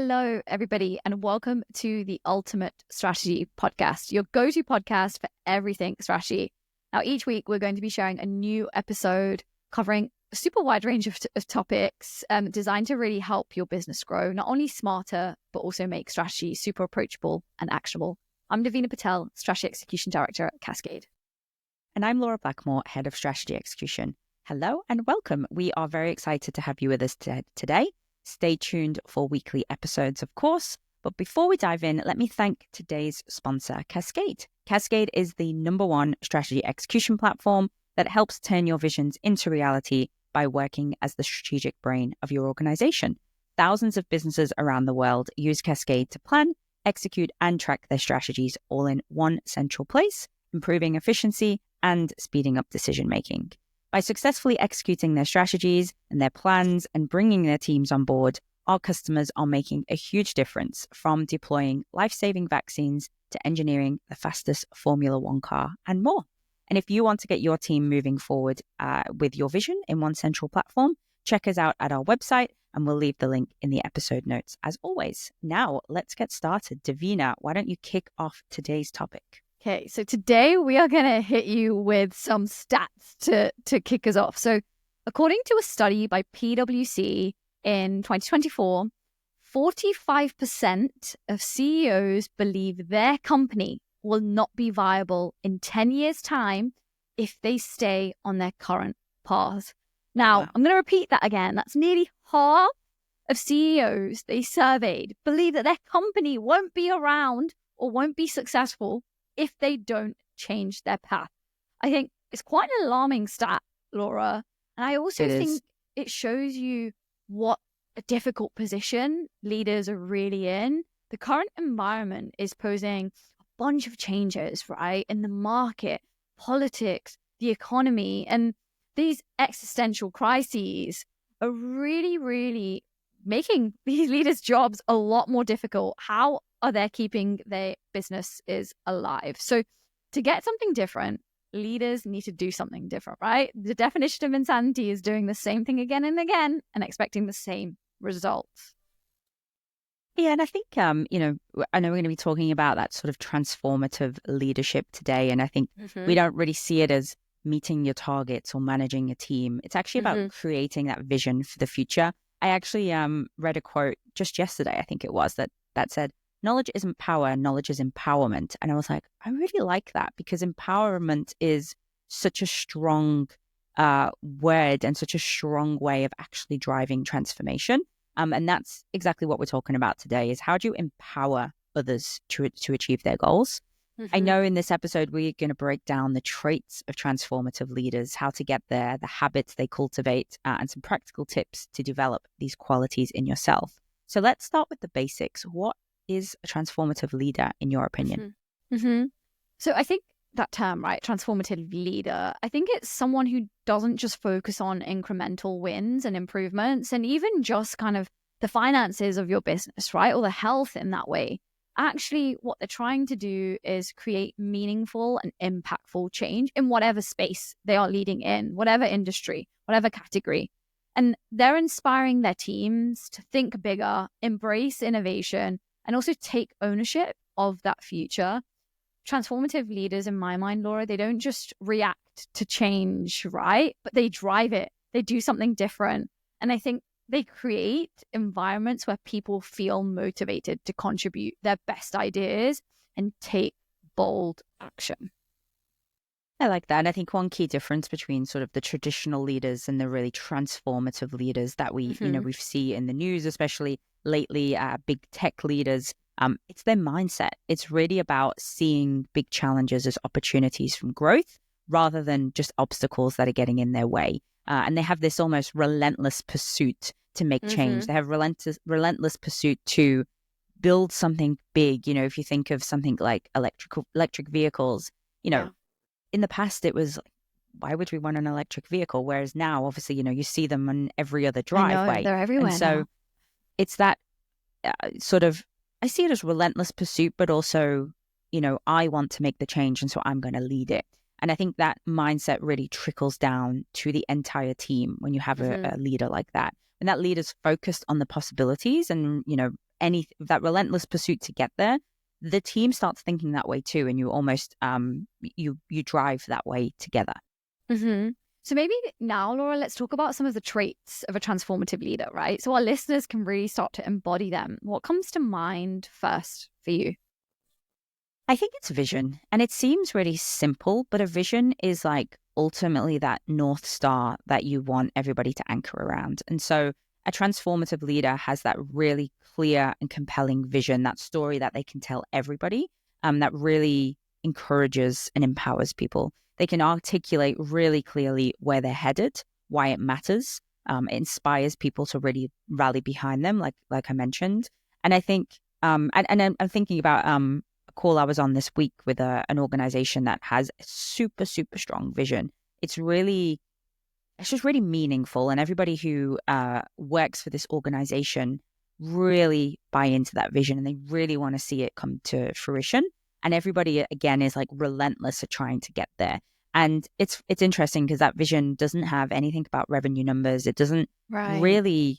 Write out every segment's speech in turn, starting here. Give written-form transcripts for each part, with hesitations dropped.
Hello, everybody, and welcome to the Ultimate Strategy Podcast, your go-to podcast for everything strategy. Now, each week, we're going to be sharing a new episode covering a super wide range of topics designed to really help your business grow, not only smarter, but also make strategy super approachable and actionable. I'm Devina Patel, Strategy Execution Director at Cascade. And I'm Laura Blackmore, Head of Strategy Execution. Hello and welcome. We are very excited to have you with us today. Stay tuned for weekly episodes, of course. But before we dive in, let me thank today's sponsor, Cascade. Cascade is the #1 strategy execution platform that helps turn your visions into reality by working as the strategic brain of your organization. Thousands of businesses around the world use Cascade to plan, execute, and track their strategies all in one central place, improving efficiency and speeding up decision-making. By successfully executing their strategies and their plans and bringing their teams on board, our customers are making a huge difference, from deploying life-saving vaccines to engineering the fastest Formula One car and more. And if you want to get your team moving forward with your vision in one central platform, check us out at our website, and we'll leave the link in the episode notes as always. Now, let's get started. Devina, why don't you kick off today's topic? Okay, so today we are going to hit you with some stats to kick us off. So according to a study by PwC in 2024, 45% of CEOs believe their company will not be viable in 10 years' time if they stay on their current path. Now, wow. I'm going to repeat that again. That's nearly half of CEOs they surveyed believe that their company won't be around or won't be successful if they don't change their path. I think it's quite an alarming stat, Laura. And I also think it shows you what a difficult position leaders are really in. The current environment is posing a bunch of changes, right? In the market, politics, the economy, and these existential crises are really, really making these leaders' jobs a lot more difficult. How are they keeping their businesses alive? So to get something different, leaders need to do something different, right? The definition of insanity is doing the same thing again and again and expecting the same results. Yeah, and I think, I know we're going to be talking about that sort of transformative leadership today. And I think we don't really see it as meeting your targets or managing a team. It's actually about creating that vision for the future. I actually read a quote just yesterday, I think it was, that said, knowledge isn't power, knowledge is empowerment. And I was like, I really like that, because empowerment is such a strong word and such a strong way of actually driving transformation. And that's exactly what we're talking about today, is how do you empower others to achieve their goals? I know in this episode, we're going to break down the traits of transformative leaders, how to get there, the habits they cultivate, and some practical tips to develop these qualities in yourself. So let's start with the basics. What is a transformative leader, in your opinion? So I think that term, right, transformative leader, I think it's someone who doesn't just focus on incremental wins and improvements and even just kind of the finances of your business, right, or the health in that way. Actually, what they're trying to do is create meaningful and impactful change in whatever space they are leading in, whatever industry, whatever category. And they're inspiring their teams to think bigger, embrace innovation, and also take ownership of that future. Transformative leaders, in my mind, Laura, they don't just react to change, right? But they drive it. They do something different. And I think they create environments where people feel motivated to contribute their best ideas and take bold action. I like that. And I think one key difference between sort of the traditional leaders and the really transformative leaders that we see in the news, especially lately, big tech leaders, it's their mindset. It's really about seeing big challenges as opportunities from growth rather than just obstacles that are getting in their way. And they have this almost relentless pursuit to make change. They have relentless pursuit to build something big. If you think of something like electric vehicles, in the past it was like, why would we want an electric vehicle? Whereas now, obviously, you see them on every other driveway. I know, they're everywhere. And so now. It's that sort of, I see it as relentless pursuit, but also, I want to make the change, and so I'm going to lead it. And I think that mindset really trickles down to the entire team when you have a leader like that. And that leader's focused on the possibilities and, that relentless pursuit to get there, the team starts thinking that way too, and you almost you drive that way together. Mm-hmm. So maybe now, Laura, let's talk about some of the traits of a transformative leader, right? So our listeners can really start to embody them. What comes to mind first for you? I think it's vision, and it seems really simple, but a vision is like ultimately that North Star that you want everybody to anchor around. And so a transformative leader has that really clear and compelling vision, that story that they can tell everybody, that really encourages and empowers people. They can articulate really clearly where they're headed, why it matters. It inspires people to really rally behind them, like I mentioned. And I think, and I'm thinking about call I was on this week with an organization that has a super, super strong vision. It's just really meaningful. And everybody who works for this organization really buy into that vision and they really want to see it come to fruition. And everybody, again, is like relentless at trying to get there. And it's interesting because that vision doesn't have anything about revenue numbers. It doesn't really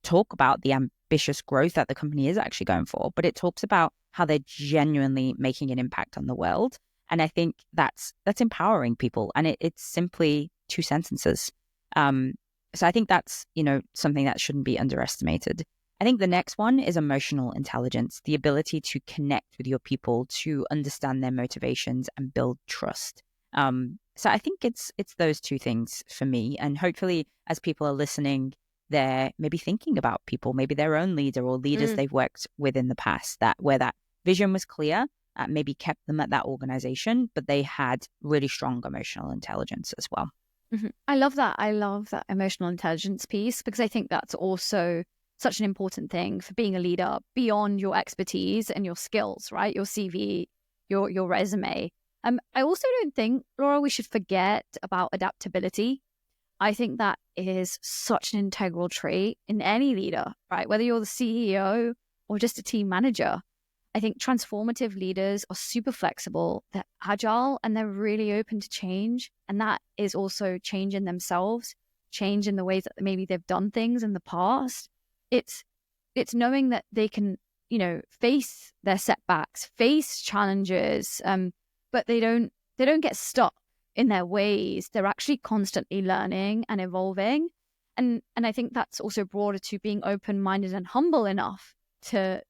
talk about the ambitious growth that the company is actually going for, but it talks about how they're genuinely making an impact on the world. And I think that's empowering people. And it's simply 2 sentences. So I think that's, something that shouldn't be underestimated. I think the next one is emotional intelligence, the ability to connect with your people, to understand their motivations and build trust. So I think it's those 2 things for me. And hopefully as people are listening, they're maybe thinking about people, maybe their own leader or leaders they've worked with in the past, where that vision was clear, maybe kept them at that organization, but they had really strong emotional intelligence as well. Mm-hmm. I love that emotional intelligence piece, because I think that's also such an important thing for being a leader beyond your expertise and your skills, right? Your CV, your resume. I also don't think, Laura, we should forget about adaptability. I think that is such an integral trait in any leader, right? Whether you're the CEO or just a team manager. I think transformative leaders are super flexible, they're agile, and they're really open to change. And that is also change in themselves, change in the ways that maybe they've done things in the past. It's knowing that they can, face their setbacks, face challenges, but they don't get stuck in their ways. They're actually constantly learning and evolving. And I think that's also broader to being open-minded and humble enough to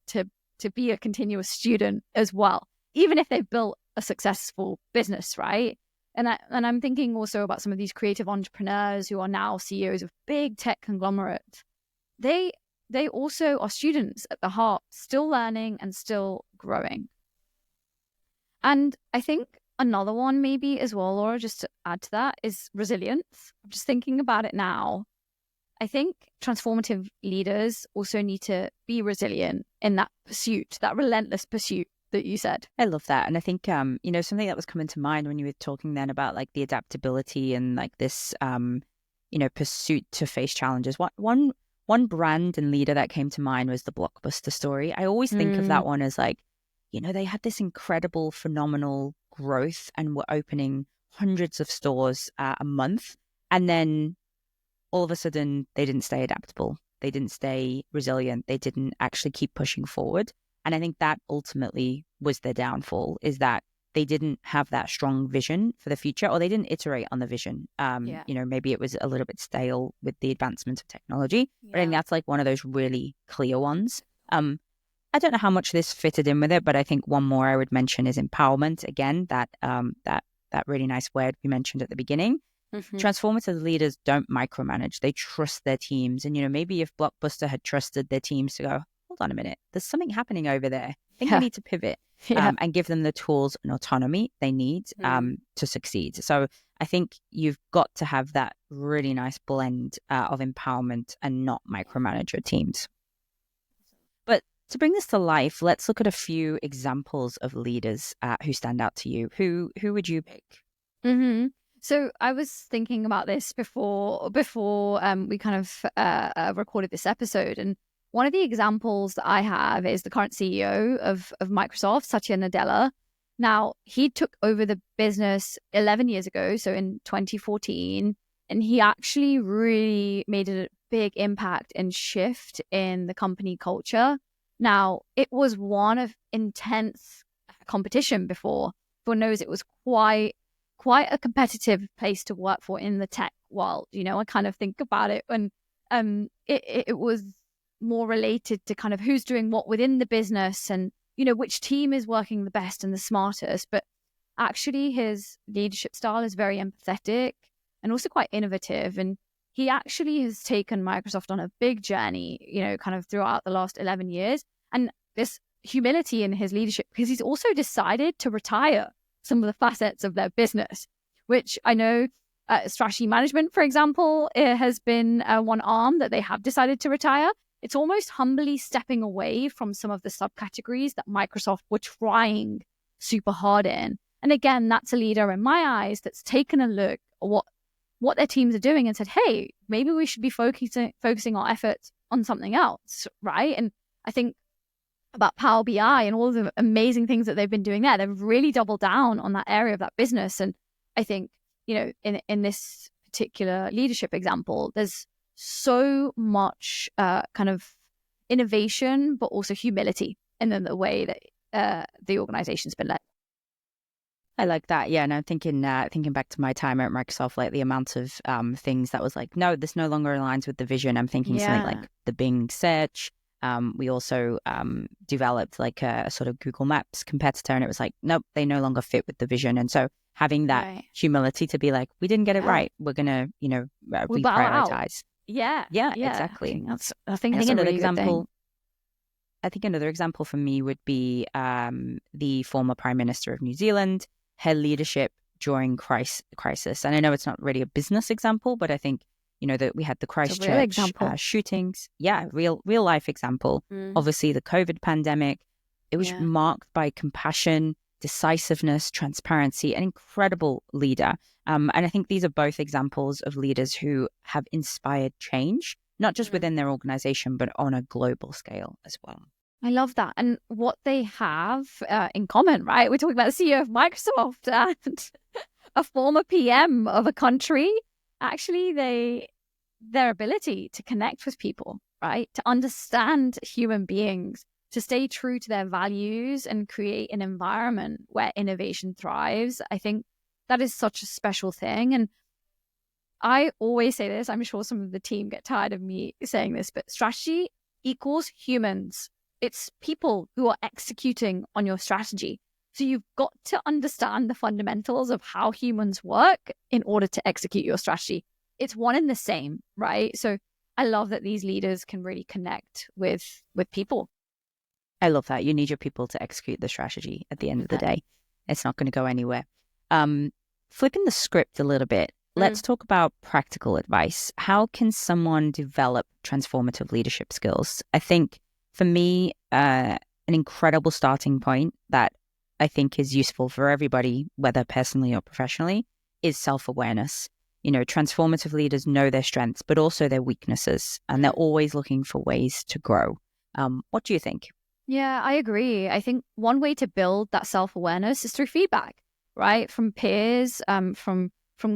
be a continuous student as well, even if they've built a successful business, right? And I'm thinking also about some of these creative entrepreneurs who are now CEOs of big tech conglomerates. They also are students at the heart, still learning and still growing. And I think another one maybe as well, Laura, just to add to that, is resilience. I'm just thinking about it now. I think transformative leaders also need to be resilient in that pursuit, that relentless pursuit that you said. I love that. And I think, something that was coming to mind when you were talking then about like the adaptability and like this, pursuit to face challenges. One brand and leader that came to mind was the Blockbuster story. I always think of that one as like, they had this incredible, phenomenal growth and were opening hundreds of stores a month. And then all of a sudden, they didn't stay adaptable. They didn't stay resilient. They didn't actually keep pushing forward. And I think that ultimately was their downfall, is that they didn't have that strong vision for the future, or they didn't iterate on the vision. Maybe it was a little bit stale with the advancement of technology. But I think that's like one of those really clear ones. I don't know how much this fitted in with it, but I think one more I would mention is empowerment. Again, that really nice word we mentioned at the beginning. Mm-hmm. Transformative leaders don't micromanage. They trust their teams. And, maybe if Blockbuster had trusted their teams to go, hold on a minute, there's something happening over there. I think we need to pivot and give them the tools and autonomy they need to succeed. So I think you've got to have that really nice blend of empowerment and not micromanage your teams. But to bring this to life, let's look at a few examples of leaders who stand out to you. Who would you pick? Mm-hmm. So I was thinking about this before we kind of recorded this episode, and one of the examples that I have is the current CEO of Microsoft, Satya Nadella. Now, he took over the business 11 years ago, so in 2014, and he actually really made a big impact and shift in the company culture. Now, it was one of intense competition before. Everyone knows it was quite a competitive place to work for in the tech world. I kind of think about it when it was more related to kind of who's doing what within the business and, which team is working the best and the smartest. But actually his leadership style is very empathetic and also quite innovative. And he actually has taken Microsoft on a big journey, kind of throughout the last 11 years. And this humility in his leadership, because he's also decided to retire some of the facets of their business, which I know strategy management, for example, it has been one arm that they have decided to retire. It's almost humbly stepping away from some of the subcategories that Microsoft were trying super hard in. And again, that's a leader in my eyes that's taken a look at what their teams are doing and said, hey, maybe we should be focusing our efforts on something else, right? And I think about Power BI and all the amazing things that they've been doing there, they've really doubled down on that area of that business. And I think, in this particular leadership example, there's so much kind of innovation, but also humility in the way that the organization's been led. I like that. Yeah. And I'm thinking back to my time at Microsoft, like the amount of things that was like, no, this no longer aligns with the vision. I'm thinking something like the Bing search. We also developed like a sort of Google Maps competitor, and it was like, nope, they no longer fit with the vision. And so having that humility to be like, we didn't get it right. We're going to, reprioritize. Yeah, exactly. I think that's another example. I think another example for me would be the former Prime Minister of New Zealand, her leadership during crisis. And I know it's not really a business example, but I think, that we had the Christchurch shootings. Yeah, real life example. Obviously, the COVID pandemic. It was marked by compassion, decisiveness, transparency, an incredible leader. And I think these are both examples of leaders who have inspired change, not just within their organization, but on a global scale as well. I love that. And what they have in common, right? We're talking about the CEO of Microsoft and a former PM of a country. Actually, their ability to connect with people, right? To understand human beings, to stay true to their values and create an environment where innovation thrives. I think that is such a special thing. And I always say this, I'm sure some of the team get tired of me saying this, but strategy equals humans. It's people who are executing on your strategy. So you've got to understand the fundamentals of how humans work in order to execute your strategy. It's one and the same, right? So I love that these leaders can really connect with people. I love that. You need your people to execute the strategy at the end of the day. It's not going to go anywhere. Flipping the script a little bit, let's talk about practical advice. How can someone develop transformative leadership skills? I think for me, an incredible starting point that I think is useful for everybody, whether personally or professionally, is self-awareness. Transformative leaders know their strengths, but also their weaknesses, and they're always looking for ways to grow. What do you think? Yeah, I agree. I think one way to build that self-awareness is through feedback, right? From peers, from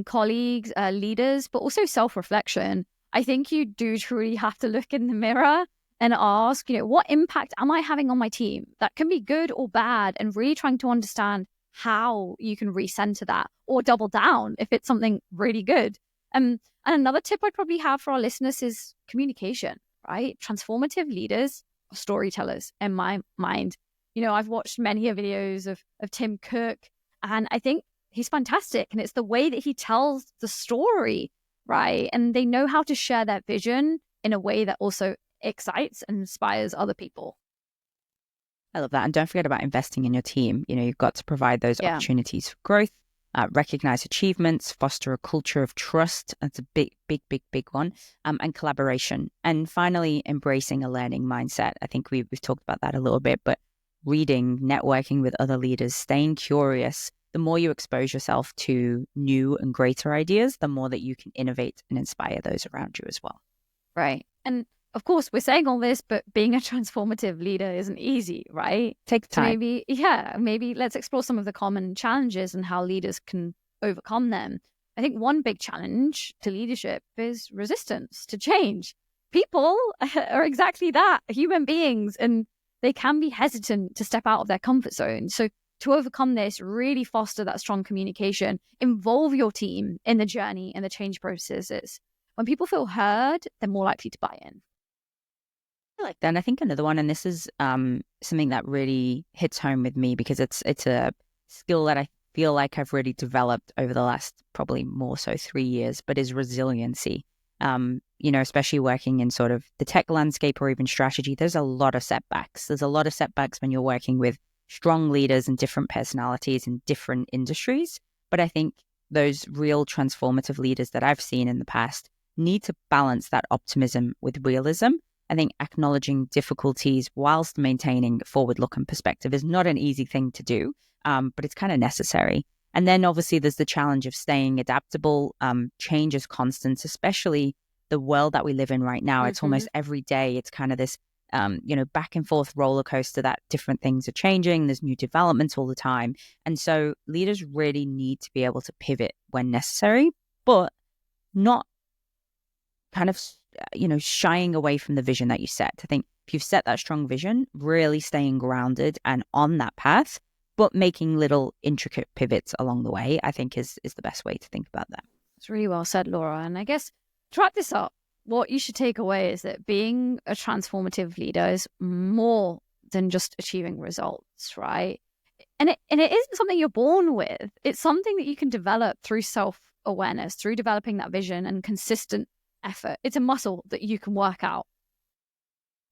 colleagues, leaders, but also self-reflection. I think you do truly have to look in the mirror and ask, what impact am I having on my team? That can be good or bad, and really trying to understand how you can recenter that or double down if it's something really good. And another tip I'd probably have for our listeners is communication, right? Transformative leaders are storytellers in my mind. I've watched many videos of Tim Cook, and I think he's fantastic. And it's the way that he tells the story, right? And they know how to share their vision in a way that also excites and inspires other people. I love that. And don't forget about investing in your team. You've got to provide those opportunities for growth, recognize achievements, foster a culture of trust. That's a big one. And collaboration. And finally, embracing a learning mindset. I think we've talked about that a little bit, but reading, networking with other leaders, staying curious. The more you expose yourself to new and greater ideas, the more that you can innovate and inspire those around you as well. Right. And of course, we're saying all this, but being a transformative leader isn't easy, right? Take time. So maybe let's explore some of the common challenges and how leaders can overcome them. I think one big challenge to leadership is resistance to change. people are exactly that, human beings, and they can be hesitant to step out of their comfort zone. So to overcome this, really foster that strong communication, involve your team in the journey and the change processes. When people feel heard, they're more likely to buy in. I like that. And I think another one, and this is something that really hits home with me because it's a skill that I feel like I've really developed over the last probably more so 3 years, but is resiliency. Especially working in sort of the tech landscape or even strategy, there's a lot of setbacks. There's a lot of setbacks when you're working with strong leaders and different personalities in different industries. But I think those real transformative leaders that I've seen in the past need to balance that optimism with realism. I think acknowledging difficulties whilst maintaining forward look and perspective is not an easy thing to do, but it's kind of necessary. And then obviously there's the challenge of staying adaptable. Change is constant, especially the world that we live in right now. It's almost every day. It's kind of this, back and forth roller coaster that different things are changing. There's new developments all the time. And so leaders really need to be able to pivot when necessary, but not kind of, shying away from the vision that you set. I think if you've set that strong vision, really staying grounded and on that path, but making little intricate pivots along the way, I think is the best way to think about that. It's really well said, Laura. And I guess to wrap this up, what you should take away is that being a transformative leader is more than just achieving results, right? And it isn't something you're born with. It's something that you can develop through self-awareness, through developing that vision and consistent effort. It's a muscle that you can work out.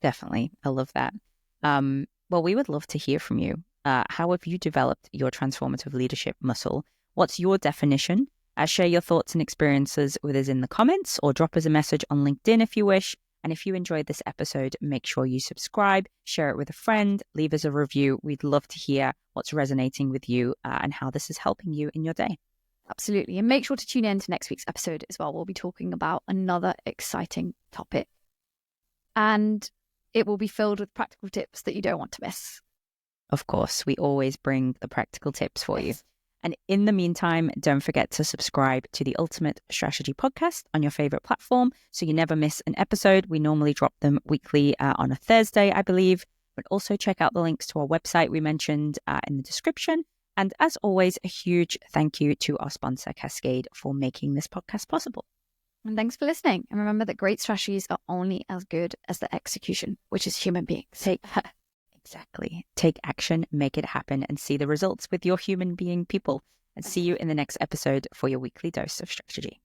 Definitely. I love that. Well, we would love to hear from you. How have you developed your transformative leadership muscle? What's your definition? Share your thoughts and experiences with us in the comments or drop us a message on LinkedIn if you wish. And if you enjoyed this episode, make sure you subscribe, share it with a friend, leave us a review. We'd love to hear what's resonating with you and how this is helping you in your day. Absolutely. And make sure to tune in to next week's episode as well. We'll be talking about another exciting topic. And it will be filled with practical tips that you don't want to miss. Of course, we always bring the practical tips for you. And in the meantime, don't forget to subscribe to the Ultimate Strategy Podcast on your favorite platform so you never miss an episode. We normally drop them weekly on a Thursday, I believe. But also check out the links to our website we mentioned in the description. And as always, a huge thank you to our sponsor, Cascade, for making this podcast possible. And thanks for listening. And remember that great strategies are only as good as the execution, which is human beings. Exactly. Take action, make it happen, and see the results with your human being people. And see you in the next episode for your weekly dose of strategy.